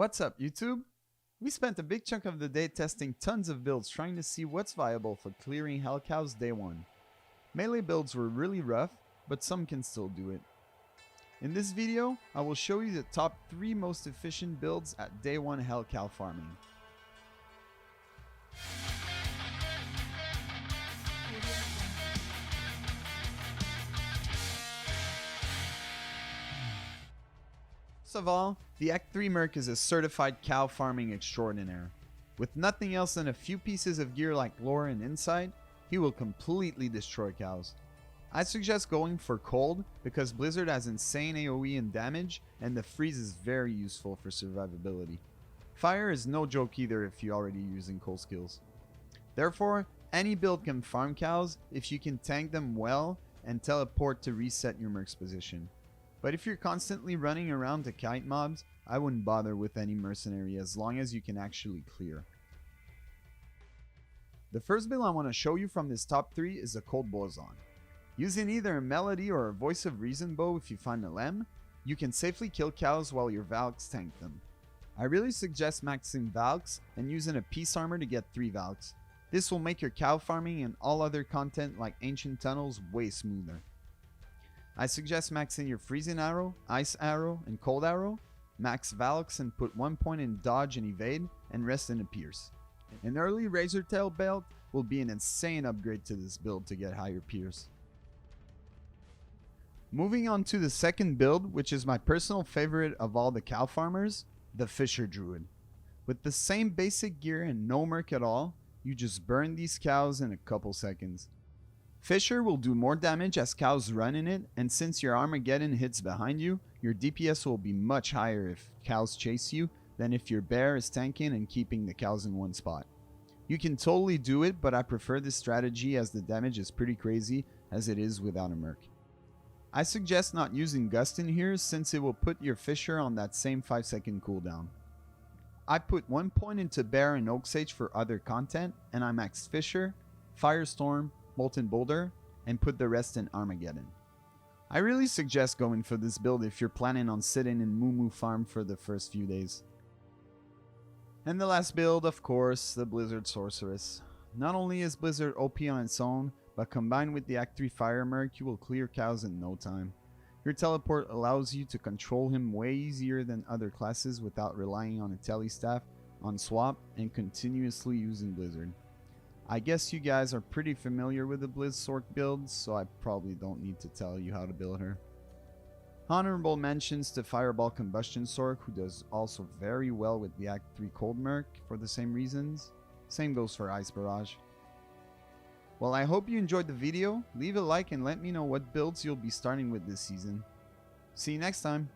What's up, YouTube? We spent a big chunk of the day testing tons of builds trying to see what's viable for clearing Hell Cows day 1. Melee builds were really rough, but some can still do it. In this video, I will show you the top 3 most efficient builds at day 1 Hell Cow farming. First of all, the III Merc is a certified cow farming extraordinaire. With nothing else than a few pieces of gear like lore and insight, he will completely destroy cows. I suggest going for cold because Blizzard has insane AoE and damage, and the freeze is very useful for survivability. Fire is no joke either if you're already using cold skills. Therefore, any build can farm cows if you can tank them well and teleport to reset your Merc's position. But if you're constantly running around to kite mobs, I wouldn't bother with any mercenary as long as you can actually clear. The first build I want to show you from this top 3 is a Coldbow. Using either a melody or a voice of reason bow if you find a lem, you can safely kill cows while your Valks tank them. I really suggest maxing Valks and using a piece armor to get 3 Valks. This will make your cow farming and all other content like ancient tunnels way smoother. I suggest maxing your freezing arrow, ice arrow, and cold arrow, max Valks and put 1 point in dodge and evade, and rest in a pierce. An early razor tail belt will be an insane upgrade to this build to get higher pierce. Moving on to the second build, which is my personal favorite of all the cow farmers, the Fisher Druid. With the same basic gear and no merc at all, you just burn these cows in a couple seconds. Fisher will do more damage as cows run in it, and since your Armageddon hits behind you, your DPS will be much higher if cows chase you than if your bear is tanking and keeping the cows in one spot. You can totally do it, but I prefer this strategy as the damage is pretty crazy as it is without a merc. I suggest not using Gust in here since it will put your Fisher on that same 5-second cooldown. I put 1 point into Bear and Oak Sage for other content, and I maxed Fisher, Firestorm, Molten Boulder, and put the rest in Armageddon. I really suggest going for this build if you're planning on sitting in Moo Farm for the first few days. And the last build, of course, the Blizzard Sorceress. Not only is Blizzard OP on its own, but combined with the Act 3 Fire Merc, you will clear cows in no time. Your teleport allows you to control him way easier than other classes without relying on a telestaff, on swap, and continuously using Blizzard. I guess you guys are pretty familiar with the Blizz Sorc build, so I probably don't need to tell you how to build her. Honorable mentions to Fireball Combustion Sorc, who does also very well with the Act 3 Cold Merc for the same reasons. Same goes for Ice Barrage. Well, I hope you enjoyed the video. Leave a like and let me know what builds you'll be starting with this season. See you next time.